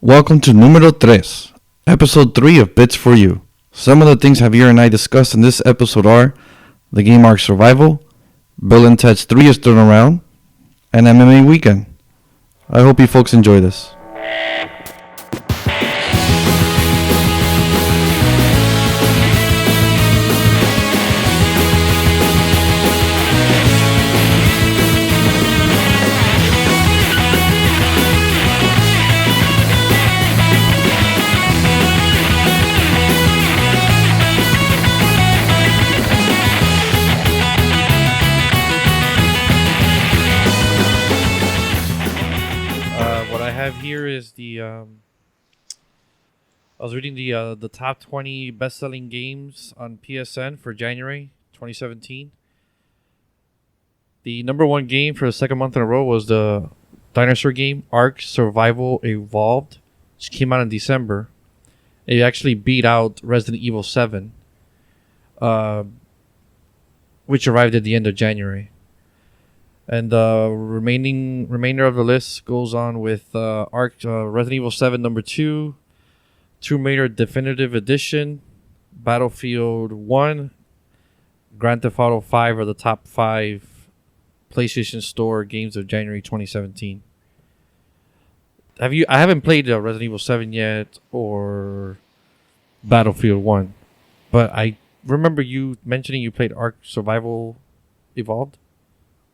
Welcome to Número 3, Episode 3 of Bits for You. Some of the things Javier and I discussed in this episode are the game Ark Survival, Bill and Ted's 3 is Thrown Around, and MMA Weekend. I hope you folks enjoy this. Here is I was reading the top 20 best-selling games on PSN for January 2017. The number one game for the second month in a row was the dinosaur game Ark Survival Evolved, which came out in December. It actually beat out Resident Evil 7, which arrived at the end of January. And the remainder of the list goes on with Resident Evil 7 number 2, Tomb Raider Definitive Edition, Battlefield 1, Grand Theft Auto 5 are the top 5 PlayStation Store games of January 2017. I haven't played Resident Evil 7 yet or Battlefield 1, but I remember you mentioning you played Ark Survival Evolved.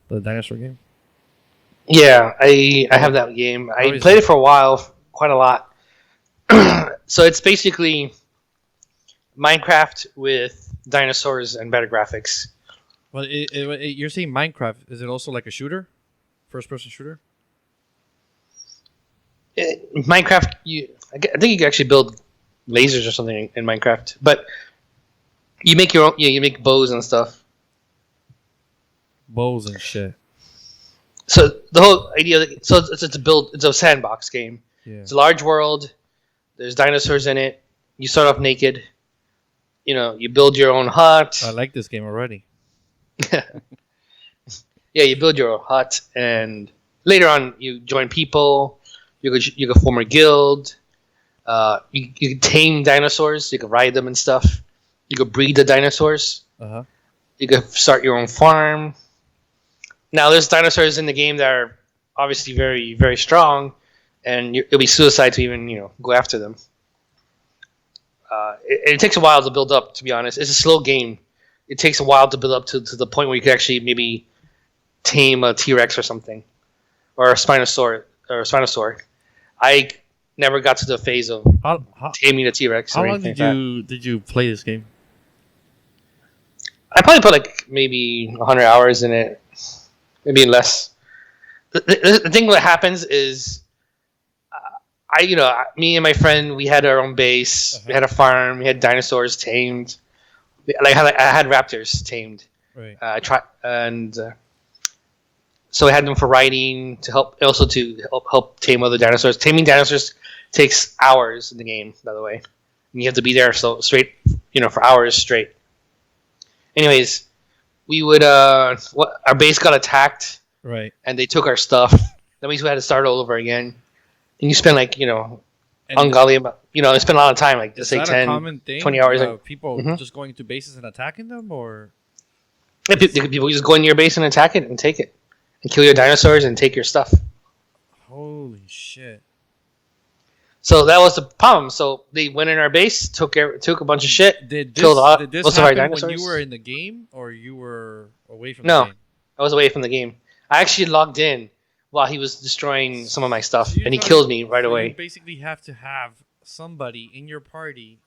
The dinosaur game? Yeah, I have that game. I played it for a while, quite a lot. So it's basically Minecraft with dinosaurs and better graphics. Well, you're saying Minecraft. Is it also like a shooter? First-person shooter? Minecraft, I think you can actually build lasers or something in Minecraft. But you make your own, you make bows and stuff. Bows and shit. So the whole idea, it's a sandbox game. Yeah. It's a large world. There's dinosaurs in it. You start off naked. You build your own hut. I like this game already. Yeah, you build your own hut, and later on you join people. You could form a guild. You can tame dinosaurs. You can ride them and stuff. You could breed the dinosaurs. Uh-huh. You could start your own farm. Now, there's dinosaurs in the game that are obviously very, very strong, and it'll be suicide to even go after them. It takes a while to build up, to be honest. It's a slow game. It takes a while to build up to the point where you can actually maybe tame a T-Rex or something, or a Spinosaur. I never got to the phase of taming a T-Rex. How long did you play this game? I probably put maybe 100 hours in it. Maybe less. The thing that happens is, me and my friend, we had our own base. Uh-huh. We had a farm. We had dinosaurs tamed. I had raptors tamed. Right. So I had them for riding to help tame other dinosaurs. Taming dinosaurs takes hours in the game, by the way. And you have to be there for hours straight. Anyways. We would our base got attacked, right? And they took our stuff. That means we had to start all over again. And you spend ungodly amount. You spend a lot of time, let's say 10, 20 hours. People just going to bases and attacking them, or people just go into your base and attack it and take it, and kill your dinosaurs and take your stuff. Holy shit! So that was the problem. So they went in our base, took a bunch of shit, killed most of our dinosaurs. When you were in the game, or you were away from the game? No, I was away from the game. I actually logged in while he was destroying some of my stuff, and he killed me right away. You basically have to have somebody in your party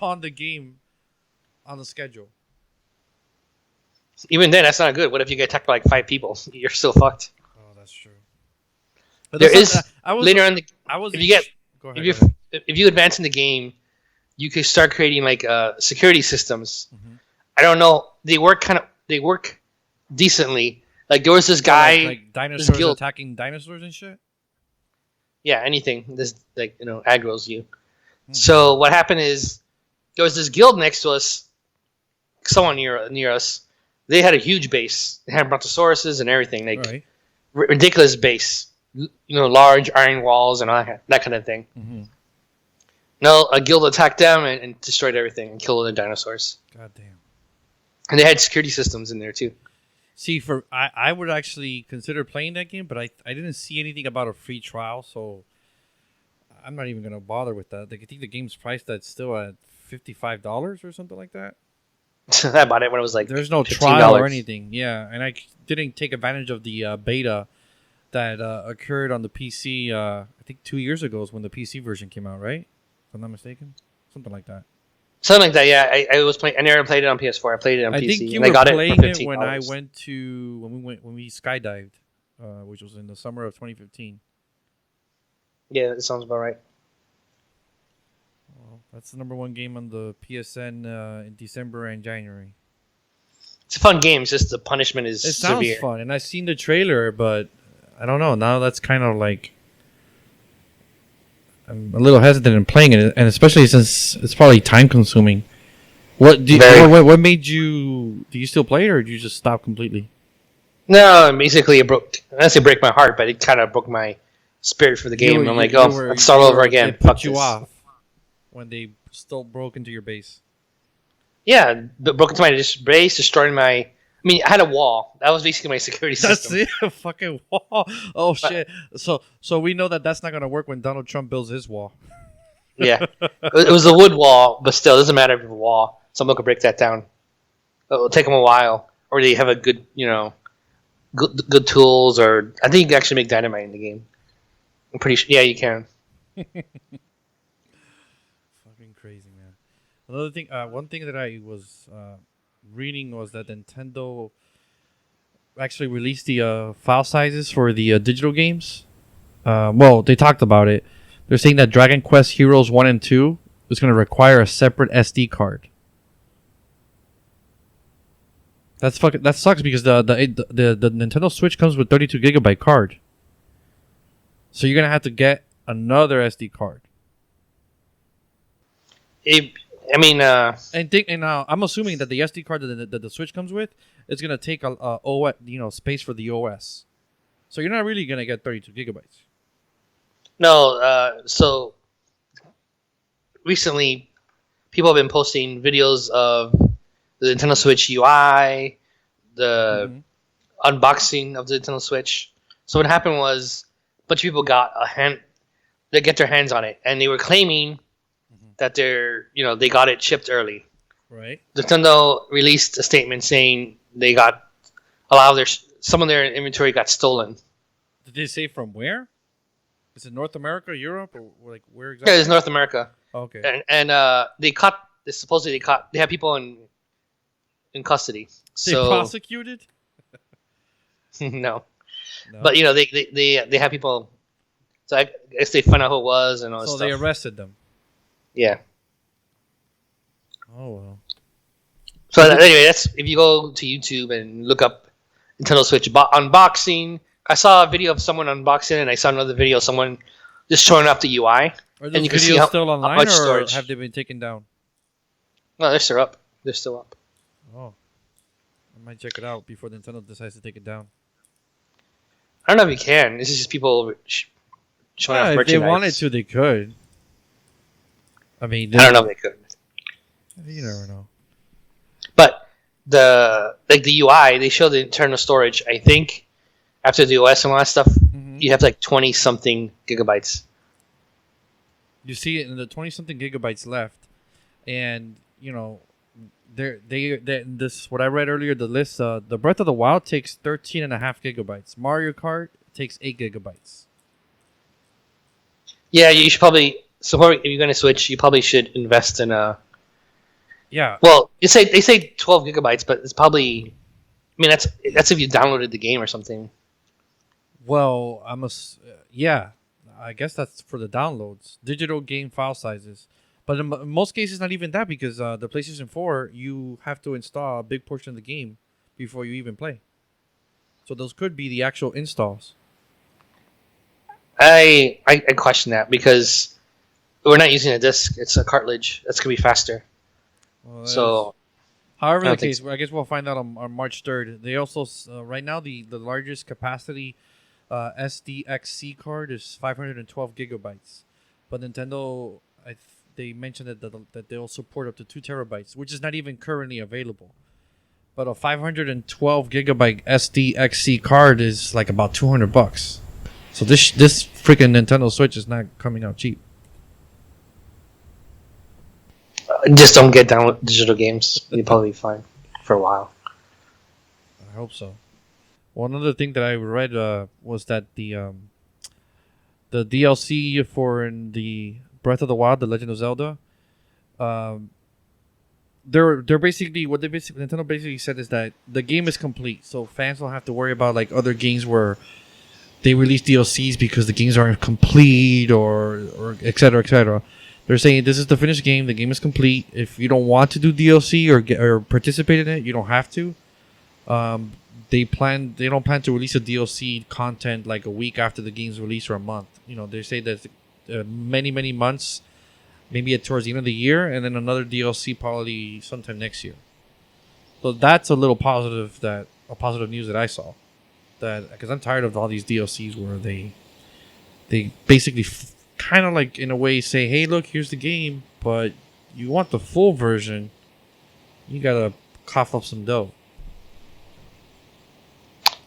on the game, on the schedule. Even then, that's not good. What if you get attacked by 5 people? You're still fucked. Oh, that's true. But later on, if you advance in the game, you can start creating security systems. Mm-hmm. I don't know. They work decently. There was this guy, like dinosaurs attacking dinosaurs and shit. Yeah, anything. This aggroes you. Mm-hmm. So what happened is there was this guild next to us. Someone near us. They had a huge base. They had brontosauruses and everything. Ridiculous base. large iron walls and all that kind of thing. Mm-hmm. No, a guild attacked them and destroyed everything and killed the dinosaurs. God damn. And they had security systems in there too. See, I would actually consider playing that game, but I didn't see anything about a free trial, so I'm not even gonna bother with that. Like, I think the game's priced at still at $55 or something like that. I bought it when it was like There's no $15. trial or anything. Yeah, and I didn't take advantage of the beta that occurred on the PC. I think 2 years ago is when the PC version came out, right? If I'm not mistaken, something like that. Something like that. Yeah, I was playing. I never played it on PS4. I played it on I PC. think you and I were got playing it it for when I $15. went to when we skydived, which was in the summer of 2015. Yeah, that sounds about right. Well, that's the number one game on the PSN in December and January. It's a fun game. It's just the punishment is It sounds severe. fun, and I've seen the trailer, but I don't know. Now that's kind of like I'm a little hesitant in playing it, and especially since it's probably time consuming. What what made you? Do you still play it, or did you just stop completely? No, basically it broke. I don't say break my heart, but it kind of broke my spirit for the game. I'm like, let's start over again. It put you off when they still broke into your base. Yeah, broke into my base, destroyed my. I mean, I had a wall. That was basically my security system. That's it, a fucking wall. Oh shit! So we know that that's not gonna work when Donald Trump builds his wall. Yeah, it was a wood wall, but still, it doesn't matter if it's a wall. Someone could break that down. It'll take them a while, or they have a good, good tools, or I think you can actually make dynamite in the game. I'm pretty sure. Yeah, you can. Fucking crazy, man. Another thing, one thing that I was reading was that Nintendo actually released the file sizes for the digital games. Well, they talked about it. They're saying that Dragon Quest Heroes 1 and 2 is going to require a separate SD card. That sucks because the Nintendo Switch comes with 32 gigabyte card. So you're going to have to get another SD card. I'm assuming that the SD card that the Switch comes with is going to take space for the OS. So you're not really going to get 32 gigabytes. No, so recently people have been posting videos of the Nintendo Switch UI, the unboxing of the Nintendo Switch. So what happened was a bunch of people they get their hands on it, and they were claiming that they got it shipped early. Right. Nintendo released a statement saying they got some of their inventory got stolen. Did they say from where? Is it North America, Europe, or like where exactly? Yeah, it's North America. Okay. And they have people in custody. They prosecuted? No. But they have people. So I guess they found out who it was and all this stuff. So they arrested them. Yeah. Oh well. So anyway, that's if you go to YouTube and look up Nintendo Switch unboxing. I saw a video of someone unboxing, and I saw another video of someone just showing off the UI. Are those and you can videos see still online, or storage. have they been taken down? No, they're still up. They're still up. Oh, I might check it out before Nintendo decides to take it down. I don't know if you can. This is just people showing off If merchandise. they wanted to, they could. I mean, I don't know if they could. You never know. But the UI, they show the internal storage. I think after the OS and all that stuff, you have like 20 something gigabytes. You see it in the 20 something gigabytes left, and this what I read earlier. The list, the Breath of the Wild takes 13.5 gigabytes. Mario Kart takes 8 gigabytes. Yeah, you should probably. So if you're going to switch, you probably should invest in a. Yeah. Well, they say 12 gigabytes, but it's probably. I mean, that's if you downloaded the game or something. Well, yeah. I guess that's for the downloads, digital game file sizes. But in most cases, not even that, because the PlayStation 4, you have to install a big portion of the game before you even play. So those could be the actual installs. I question that because we're not using a disc; it's a cartridge. That's gonna be faster. Well, however the case, I guess we'll find out on March 3rd. They also right now the largest capacity SDXC card is 512 gigabytes, but Nintendo, they mentioned that they'll support up to 2 terabytes, which is not even currently available. But a 512 gigabyte SDXC card is like about $200. So this freaking Nintendo Switch is not coming out cheap. Just don't get down with digital games. You'll probably be fine for a while. I hope so. One other thing that I read was that the DLC for the Breath of the Wild, The Legend of Zelda, they're basically Nintendo basically said is that the game is complete, so fans don't have to worry about like other games where they release DLCs because the games aren't complete or et cetera, et cetera. They're saying this is the finished game. The game is complete. If you don't want to do DLC or participate in it, you don't have to. They don't plan to release a DLC content like a week after the game's release or a month. They say that many months, maybe towards the end of the year, and then another DLC probably sometime next year. So that's a positive news that I saw. That because I'm tired of all these DLCs where they basically kind of like in a way say, hey, look, here's the game, but you want the full version, you gotta cough up some dough.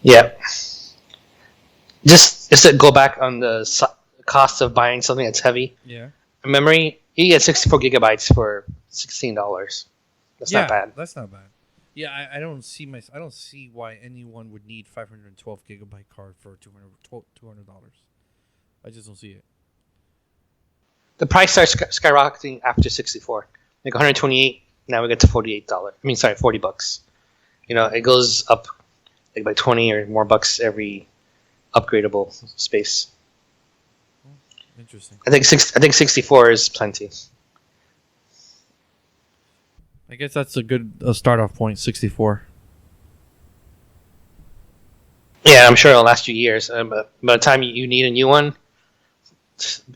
Yeah. Just to go back on the cost of buying something that's heavy. Yeah. Memory, you get 64 gigabytes for $16. That's not bad. That's not bad. Yeah, I don't see why anyone would need 512 gigabyte card for $200. I just don't see it. The price starts skyrocketing after 64. Like 128, now we get to $48. $40. It goes up like by 20 or more bucks every upgradable space. Interesting. I think 64 is plenty. I guess that's a good start off point. 64. Yeah, I'm sure it'll last you years. But by the time you need a new one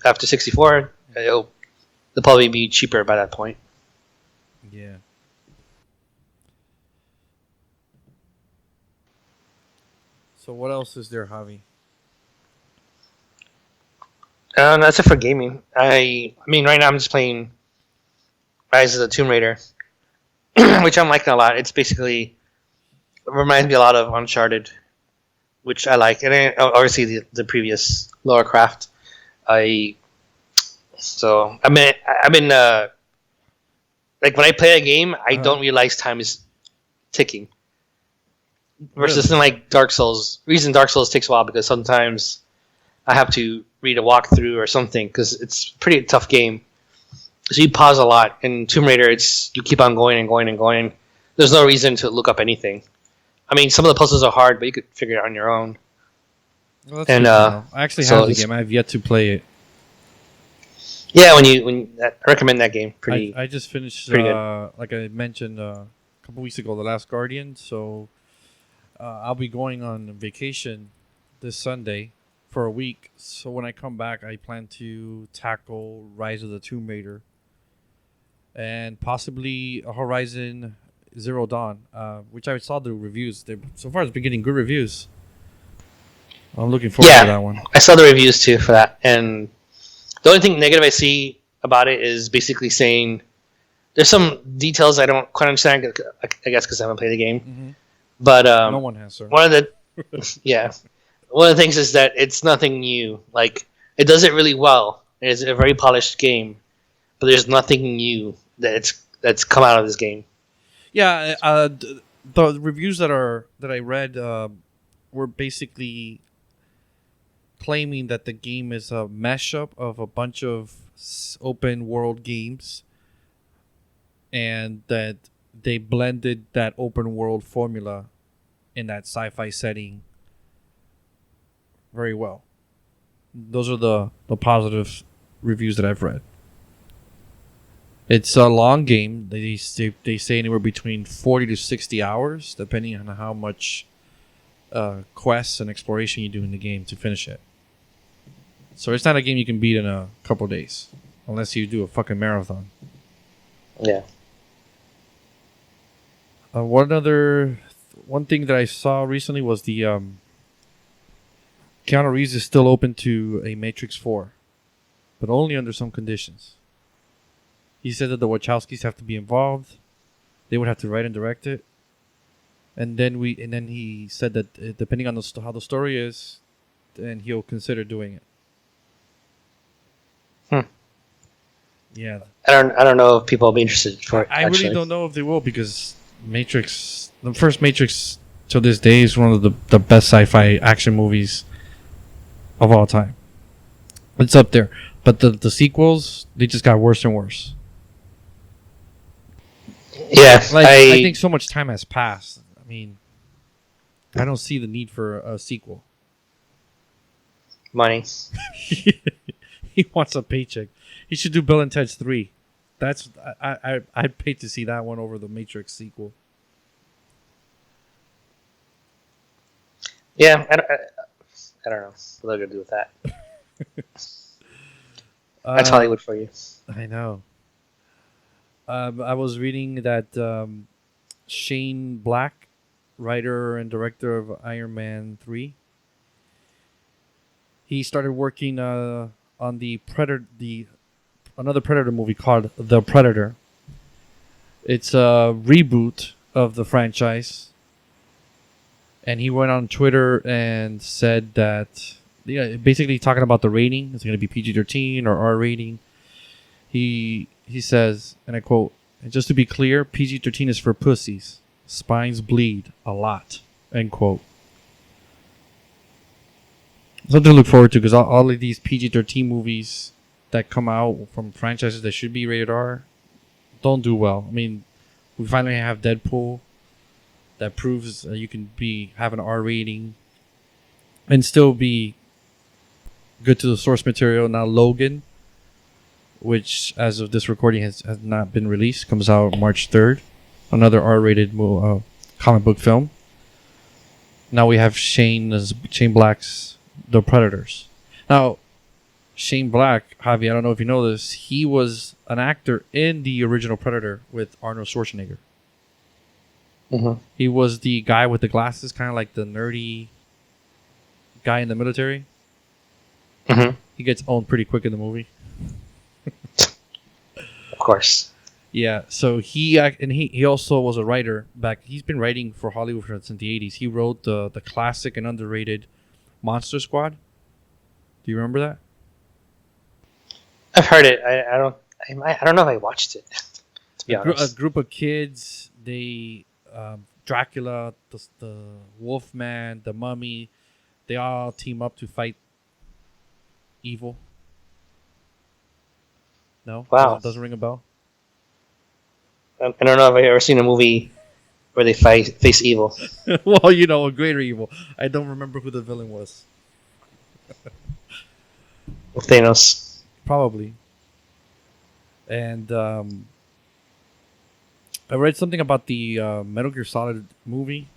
after 64, it'll probably be cheaper by that point. Yeah. So what else is there, Javi? That's it for gaming. I mean, right now I'm just playing Rise of the Tomb Raider, which I'm liking a lot. It's basically it reminds me a lot of Uncharted, which I like, and then obviously the previous Lara Croft. I've been like when I play a game, I don't realize time is ticking. Versus in like Dark Souls. Reason Dark Souls takes a while because sometimes I have to read a walkthrough or something because it's a pretty tough game. So you pause a lot. In Tomb Raider, you keep on going and going and going. There's no reason to look up anything. I mean, some of the puzzles are hard, but you could figure it out on your own. Well, I actually have the game. I have yet to play it. Yeah, I recommend that game. I just finished, like I mentioned a couple weeks ago, The Last Guardian. So I'll be going on vacation this Sunday for a week. So when I come back, I plan to tackle Rise of the Tomb Raider and possibly Horizon Zero Dawn, which I saw the reviews. So far, it's been getting good reviews. I'm looking forward to that one. I saw the reviews too for that, and the only thing negative I see about it is basically saying there's some details I don't quite understand. I guess because I haven't played the game, Mm-hmm. But no one has, sir. One of the things is that it's nothing new. Like it does it really well. It's a very polished game, but there's nothing new that's come out of this game. Yeah, the reviews that I read were basically claiming that the game is a mashup of a bunch of open world games, and that they blended that open world formula in that sci-fi setting very well. Those are the positive reviews that I've read. It's a long game. They say anywhere between 40 to 60 hours, depending on how much quests and exploration you do in the game to finish it. So it's not a game you can beat in a couple of days, unless you do a fucking marathon. Yeah. One thing that I saw recently was the Keanu Reeves is still open to a Matrix 4, but only under some conditions. He said that the Wachowskis have to be involved. They would have to write and direct it. And then he said that depending on how the story is, then he'll consider doing it. Yeah. I don't know if people will be interested for it. I really don't know if they will, because the first Matrix to this day is one of the best sci-fi action movies of all time. It's up there. But the sequels, they just got worse and worse. Yeah. I think so much time has passed. I mean, I don't see the need for a sequel. Money. He wants a paycheck. He should do Bill and Ted's 3. That's I'd pay to see that one over the Matrix sequel. Yeah, I don't know what they're gonna do with that. That's Hollywood for you. I know. I was reading that Shane Black, writer and director of Iron Man 3, he started working on the another Predator movie called The Predator. It's a reboot of the franchise. And he went on Twitter and said that, basically talking about the rating, it's going to be PG-13 or R rating. He says, and I quote, "And just to be clear, PG-13 is for pussies. Spines bleed a lot," end quote. Something to look forward to, because all of these PG-13 movies that come out from franchises that should be rated R don't do well. I mean, we finally have Deadpool that proves you can have an R rating and still be good to the source material. Now Logan, which as of this recording has not been released, comes out March 3rd. Another R-rated comic book film. Now we have Shane Black's The Predators. Now, Shane Black, Javi, I don't know if you know this, he was an actor in the original Predator with Arnold Schwarzenegger. Mm-hmm. He was the guy with the glasses, kind of like the nerdy guy in the military. Mm-hmm. He gets owned pretty quick in the movie. Of course. Yeah, so he also was a writer back. He's been writing for Hollywood since the 80s. He wrote the classic and underrated Monster Squad. Do you remember that? I've heard it. I don't know if I watched it. To be honest, a group of kids. They Dracula, the Wolfman, the Mummy. They all team up to fight evil. No? Wow. Doesn't ring a bell? I don't know if I've ever seen a movie where they face evil. Well, a greater evil. I don't remember who the villain was. With Thanos. Probably. And I read something about the Metal Gear Solid movie.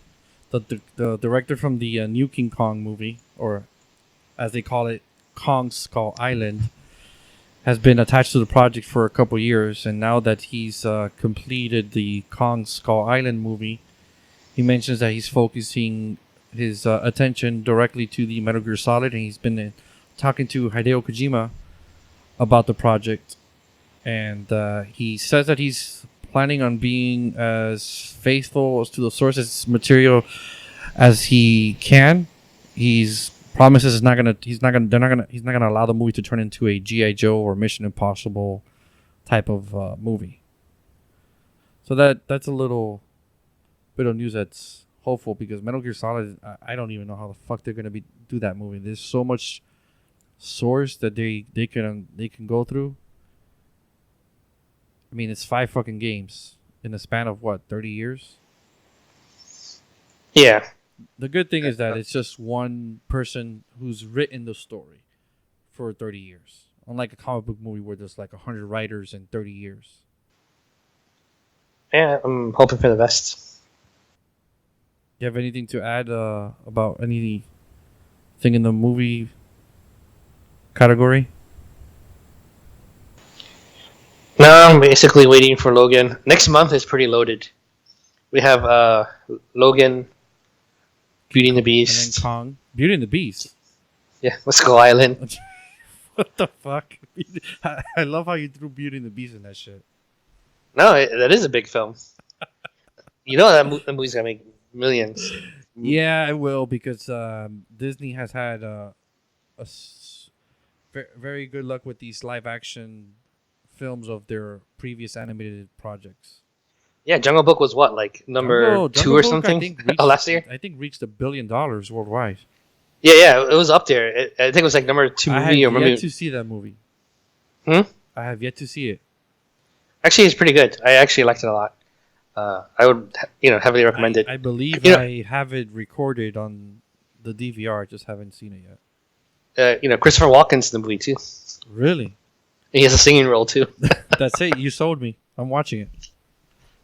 The director from the new King Kong movie, or as they call it, Kong Skull Island, has been attached to the project for a couple years, and now that he's completed the Kong Skull Island movie, he mentions that he's focusing his attention directly to the Metal Gear Solid, and he's been talking to Hideo Kojima about the project, and he says that he's planning on being as faithful as to the sources material as he can. He's promises he's not gonna allow the movie to turn into a G.I. Joe or Mission Impossible type of movie. So that's a little bit of news that's hopeful, because Metal Gear Solid, I don't even know how the fuck they're gonna do that movie. There's so much source that they can go through. I mean, it's 5 fucking games in the span of 30 years? Yeah. The good thing is that it's just one person who's written the story for 30 years. Unlike a comic book movie where there's 100 writers in 30 years. Yeah, I'm hoping for the best. You have anything to add about anything in the movie category? No, I'm basically waiting for Logan. Next month is pretty loaded. We have Logan, Beauty and the And Beast. then Kong. Beauty and the Beast. Yeah, Skull Island. What the fuck? I love how you threw Beauty and the Beast in that shit. No, that is a big film. You know that movie's gonna make millions. Yeah, I will because Disney has had very good luck with these live action films of their previous animated projects. Yeah, Jungle Book was what, like number two or Book, something? I think reached, Last year? I think reached $1 billion worldwide. Yeah, it was up there. I think it was like number 2 movie. I have yet to see that movie. Hmm? I have yet to see it. Actually, it's pretty good. I actually liked it a lot. I would, heavily recommend it. I believe I have it recorded on the DVR. I just haven't seen it yet. Christopher Walken's in the movie too. Really? And he has a singing role too. That's it. You sold me. I'm watching it.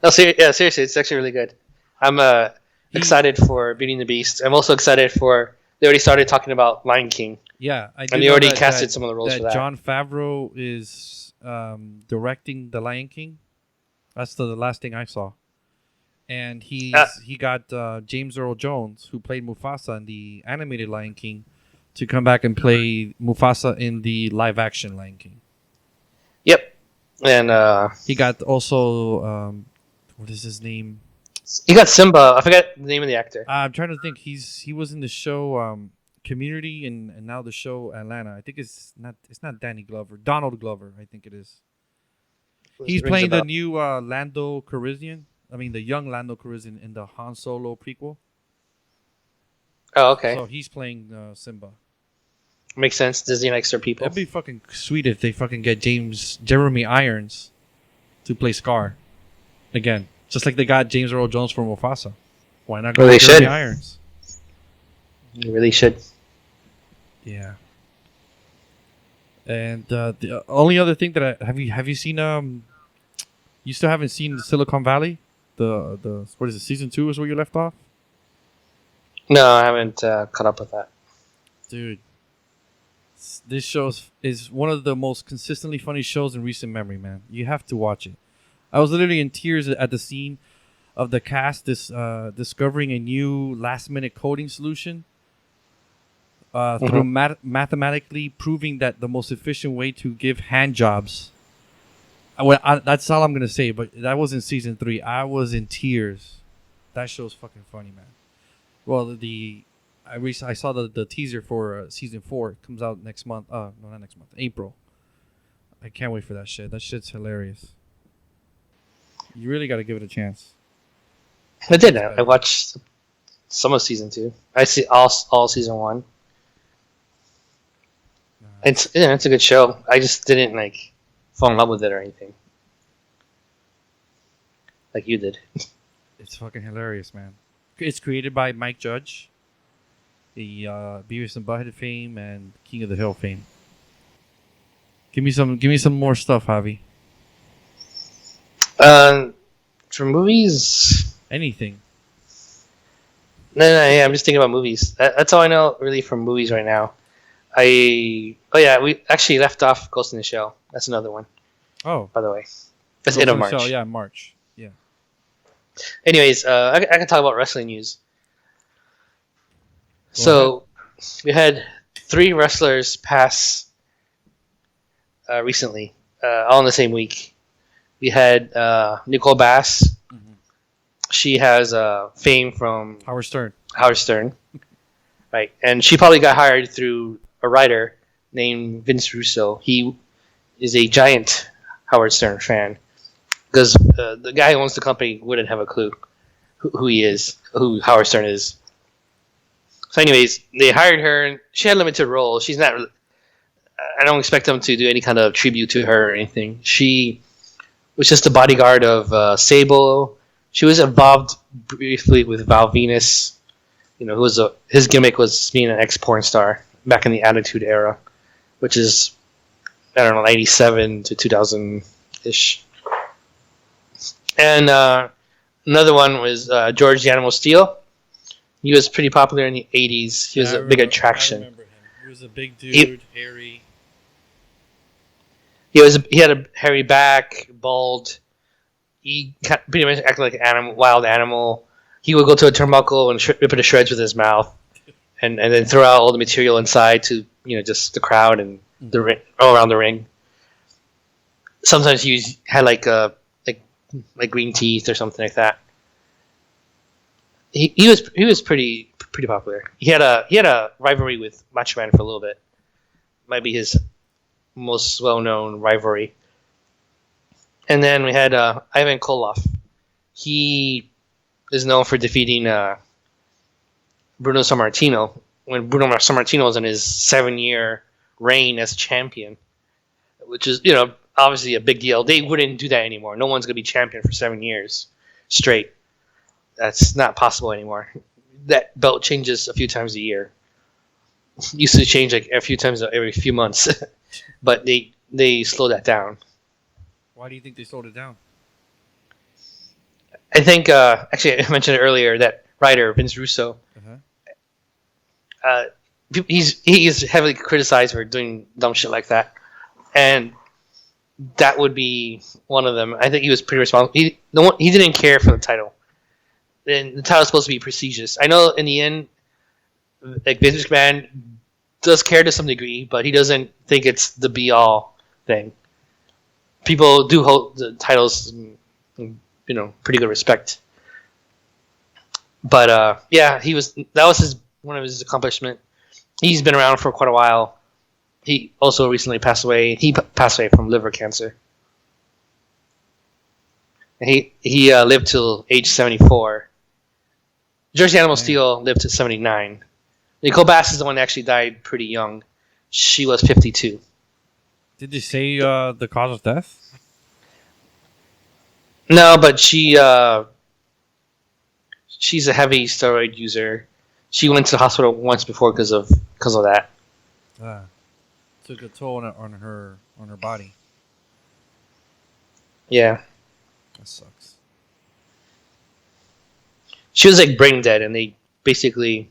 No, seriously, it's actually really good. I'm excited for Beauty and the Beast. I'm also excited for. They already started talking about Lion King. Yeah, and they already casted some of the roles for that. Jon Favreau is directing the Lion King. That's the last thing I saw. And he got James Earl Jones, who played Mufasa in the animated Lion King, to come back and play Mufasa in the live action Lion King. Yep, and he got also what is his name? He got Simba. I forget the name of the actor. I'm trying to think. He was in the show Community and now the show Atlanta. I think it's not Danny Glover. Donald Glover, I think it is. He's playing the new Lando Calrissian. I mean, the young Lando Calrissian in the Han Solo prequel. Oh, okay. So he's playing Simba. Makes sense. Disney likes their people. That'd be fucking sweet if they fucking get Jeremy Irons to play Scar again. Just like they got James Earl Jones for Mufasa. Why not go with Jeremy Irons? You really should. Yeah. And the only other thing that have you seen? You still haven't seen Silicon Valley? The what is it? Season 2 is where you left off. No, I haven't caught up with that. Dude, this show is one of the most consistently funny shows in recent memory, man. You have to watch it. I was literally in tears at the scene of the cast discovering a new last-minute coding solution through mathematically proving that the most efficient way to give hand jobs. That's all I'm going to say, but that was in season 3. I was in tears. That show's fucking funny, man. Well, I saw the teaser for season 4. It comes out next month. No, not next month. April. I can't wait for that shit. That shit's hilarious. You really got to give it a chance. I did. I watched some of season 2. I see all season 1. It's a good show. I just didn't fall in love with it or anything, like you did. It's fucking hilarious, man. It's created by Mike Judge, the Beavis and Butthead fame and King of the Hill fame. Give me some more stuff, Javi. For movies, anything. No, yeah, I'm just thinking about movies. That's all I know really from movies right now. We actually left off Ghost in the Shell. That's another one. Oh, by the way, that's end of March. Shell, yeah, March. Yeah. Anyways, I can talk about wrestling news. So we had 3 wrestlers pass recently, all in the same week. We had Nicole Bass. Mm-hmm. She has fame from Howard Stern, right? And she probably got hired through a writer named Vince Russo. He is a giant Howard Stern fan because the guy who owns the company wouldn't have a clue who he is, who Howard Stern is. So, anyways, they hired her, and she had limited role. She's not. I don't expect them to do any kind of tribute to her or anything. She was just the bodyguard of Sable. She was involved briefly with Val Venus. His gimmick was being an ex-porn star back in the Attitude Era, which is, 97 to 2000-ish. And another one was George the Animal Steel. He was pretty popular in the 80s. He was a big attraction. I remember him. He was a big dude, hairy. He had a hairy back, bald. He pretty much acted like an wild animal. He would go to a turnbuckle and rip it to shreds with his mouth. and then throw out all the material inside to just the crowd and the ring, all around the ring. Sometimes he had like green teeth or something like that. He was pretty popular. He had a rivalry with Macho Man for a little bit. Might be his most well-known rivalry. And then we had Ivan Koloff. He is known for defeating Bruno Sammartino when Bruno Sammartino was in his 7-year reign as champion, which is obviously a big deal. They wouldn't do that anymore. No one's gonna be champion for 7 years straight. That's not possible anymore. That belt changes a few times a year. It used to change like a few times every few months, but they slowed that down. Why do you think they slowed it down? I think actually I mentioned it earlier that writer Vince Russo. He's heavily criticized for doing dumb shit like that, and that would be one of them. I think he was pretty responsible. He didn't care for the title. And the title is supposed to be prestigious. I know in the end, like Vince McMahon does care to some degree, but he doesn't think it's the be all thing. People do hold the titles in, pretty good respect. But yeah, that was one of his accomplishments. He's been around for quite a while. He also recently passed away. He passed away from liver cancer. And he lived till age 74. Jersey Animal Steel lived to 79. Nicole Bass is the one that actually died pretty young. She was 52. Did they say the cause of death? No, but she's a heavy steroid user. She went to the hospital once before because of that. Took a toll on her body. Yeah. That sucks. She was like brain dead, and they basically,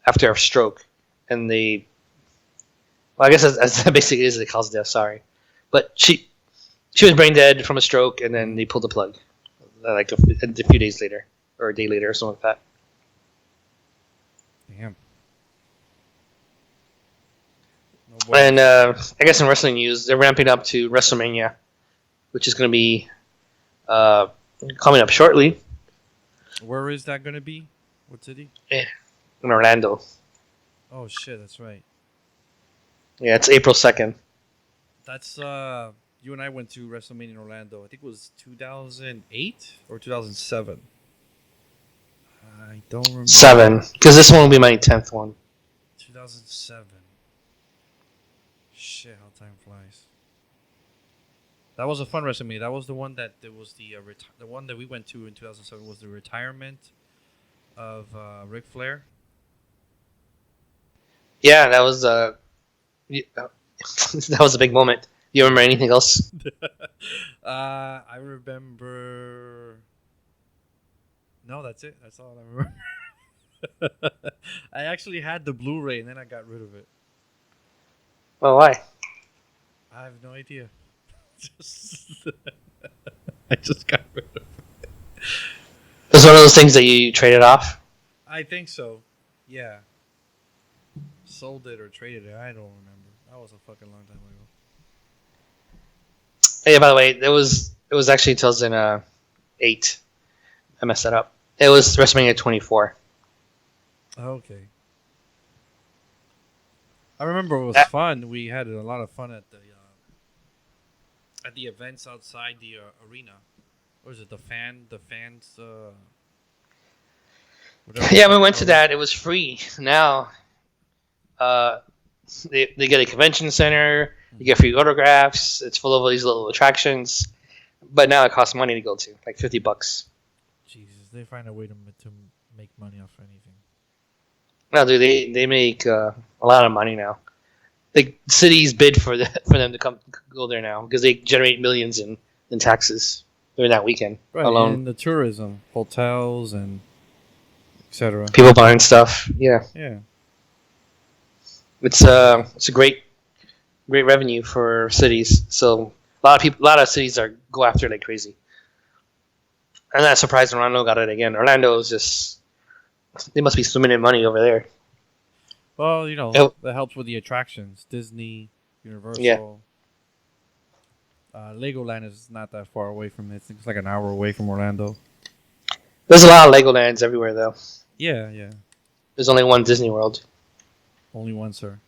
after a stroke, and I guess that basically is the cause of death. Sorry, but she was brain dead from a stroke, and then they pulled the plug, like a few days later, or a day later, or something like that. Damn. And I guess in wrestling news, they're ramping up to WrestleMania, which is going to be coming up shortly. Where is that going to be? What city? In Orlando. Oh shit, that's right. Yeah, it's April 2nd. That's you and I went to WrestleMania in Orlando. I think it was 2008 or 2007. I don't remember. 7, because this one will be my 10th one. 2007. Shit, how time flies. That was a fun WrestleMania. That was the one that there was the one that we went to in 2007 was the retirement of Ric Flair. Yeah, that was that was a big moment. You remember anything else? I remember. No, that's it. That's all I remember. I actually had the Blu-ray and then I got rid of it. Well, why? I have no idea. I just got rid of it. It was one of those things that you traded off? I think so. Yeah. Sold it or traded it. I don't remember. That was a fucking long time ago. Hey, by the way, it was actually 2008. I messed that up. It was WrestleMania 24. Okay. I remember it was fun. We had a lot of fun at the events outside the arena. What was it? The fans. Yeah, we went to that. It was free. Now, they get a convention center. You get free autographs. It's full of these little attractions. But now it costs money to go to, like $50. Jesus, they find a way to make money off anything. No, dude, they make a lot of money now. The cities bid for them to go there now because they generate millions in taxes during that weekend alone. And the tourism, hotels, and etc. People buying stuff. Yeah. It's a great revenue for cities. So a lot of cities go after it like crazy. I'm not surprised Orlando got it again. Orlando is just, they must be swimming in money over there. Well, Oh, that helps with the attractions. Disney, yeah. Universal, Legoland is not that far away from it. It's like an hour away from Orlando. There's a lot of Legolands everywhere, though. Yeah, yeah. There's only one Disney World. Only one, sir.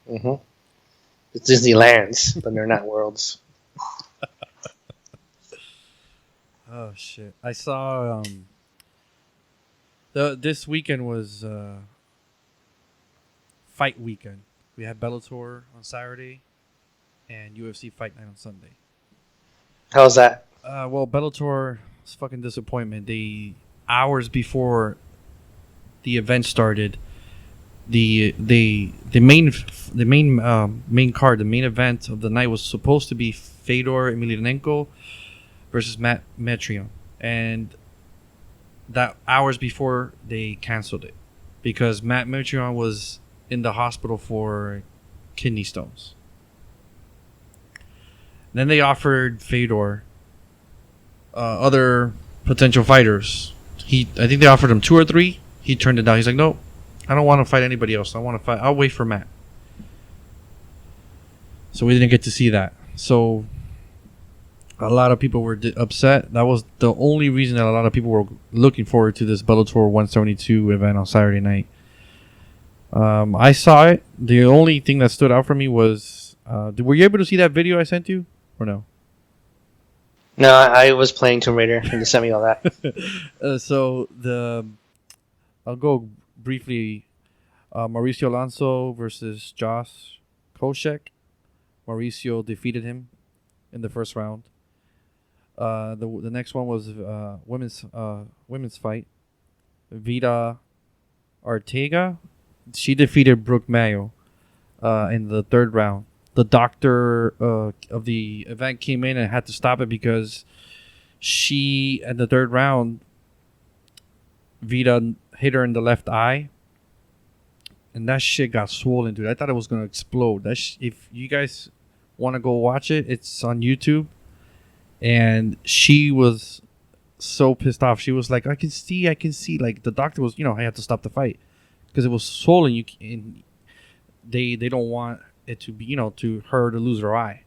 Mm-hmm. It's Disneylands, but they're not worlds. Oh shit! I saw this weekend was fight weekend. We had Bellator on Saturday and UFC Fight Night on Sunday. How's that? Well, Bellator was fucking disappointment. Hours before the event started, the main card, the main event of the night was supposed to be Fedor Emelianenko versus Matt Metrion, and that hours before they canceled it because Matt Metrion was in the hospital for kidney stones. Then they offered Fedor other potential fighters. I think they offered him 2 or 3. He turned it down. He's like, no, I don't want to fight anybody else. I want to fight. I'll wait for Matt. So we didn't get to see that. So a lot of people were upset. That was the only reason that a lot of people were looking forward to this Bellator 172 event on Saturday night. I saw it. The only thing that stood out for me was, were you able to see that video I sent you or no? No, I was playing Tomb Raider and they sent me all that. I'll go briefly. Mauricio Alonso versus Josh Koscheck. Mauricio defeated him in the first round. The next one was women's fight. Vida Ortega, she defeated Brooke Mayo in the third round. The doctor of the event came in and had to stop it because she, at the third round, Vida hit her in the left eye. And that shit got swollen, dude. I thought it was going to explode. If you guys want to go watch it, it's on YouTube. And she was so pissed off. She was like, I can see. Like, the doctor was, I had to stop the fight. Because it was swollen. They don't want it to be, to her to lose her eye.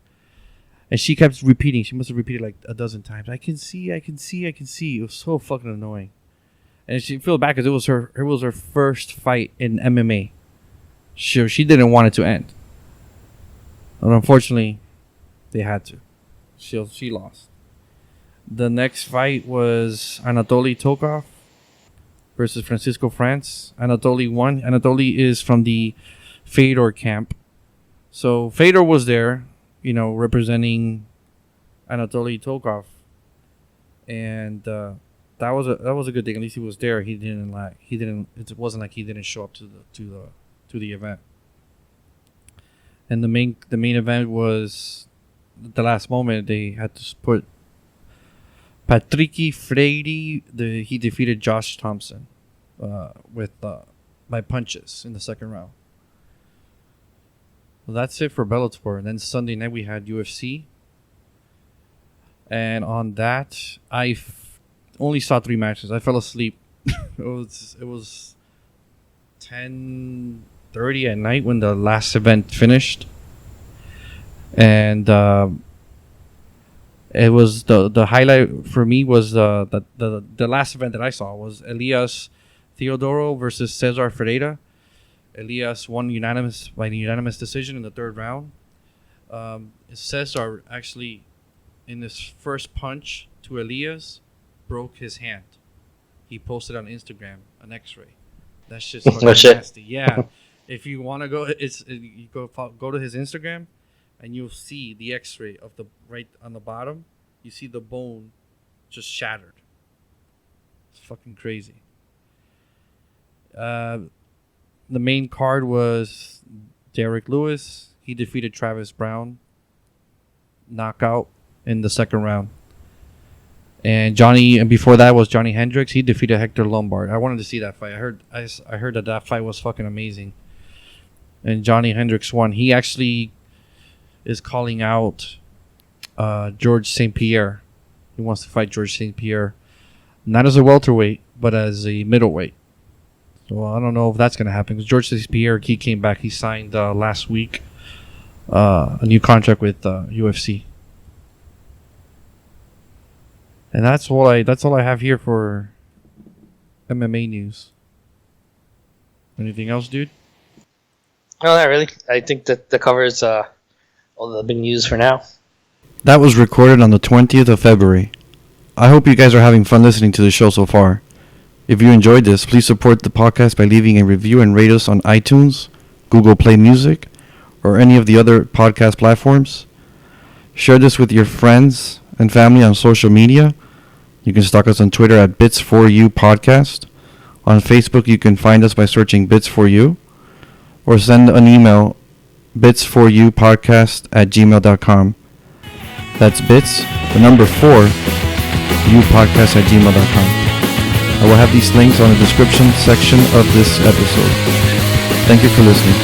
And she kept repeating. She must have repeated like a dozen times. I can see. It was so fucking annoying. And she felt bad because it was her first fight in MMA. She didn't want it to end. And unfortunately, they had to. She lost. The next fight was Anatoly Tokov versus Francisco France. Anatoly won. Anatoly is from the Fedor camp. So Fedor was there, representing Anatoly Tokov. And that was a good thing. At least he was there. It wasn't like he didn't show up to the event. And the main event was the last moment. They had to put Patricky Freire. He defeated Josh Thompson by punches in the second round. Well, that's it for Bellator. And then Sunday night we had UFC. And on that, I only saw 3 matches. I fell asleep. It was 10:30 at night when the last event finished. And it was the highlight for me was the last event that I saw was Elias Theodoro versus Cesar Ferreira. Elias won by unanimous decision in the third round. Cesar actually, in his first punch to Elias, broke his hand. He posted on Instagram an X-ray. That's just fucking nasty. Yeah, if you want to go, you go to his Instagram, and you'll see the X-ray of the right on the bottom. You see the bone just shattered. It's fucking crazy. The main card was Derek Lewis. He defeated Travis Brown. Knockout in the second round. And before that was Johnny Hendricks. He defeated Hector Lombard. I wanted to see that fight. I heard that fight was fucking amazing. And Johnny Hendricks won. He actually is calling out George St. Pierre. He wants to fight George St. Pierre, not as a welterweight, but as a middleweight. So I don't know if that's gonna happen. Because George St. Pierre, he came back. He signed last week a new contract with UFC. And that's all I have here for MMA news. Anything else, dude? No, not really. I think that covers all the big news for now. That was recorded on the 20th of February. I hope you guys are having fun listening to the show so far. If you enjoyed this, please support the podcast by leaving a review and rate us on iTunes, Google Play Music, or any of the other podcast platforms. Share this with your friends and family on social media. You can stalk us on Twitter at Bits4U Podcast. On Facebook, you can find us by searching Bits4U, or send an email, bits4upodcast@gmail.com. That's bits, the number 4, upodcast@gmail.com. I will have these links on the description section of this episode. Thank you for listening.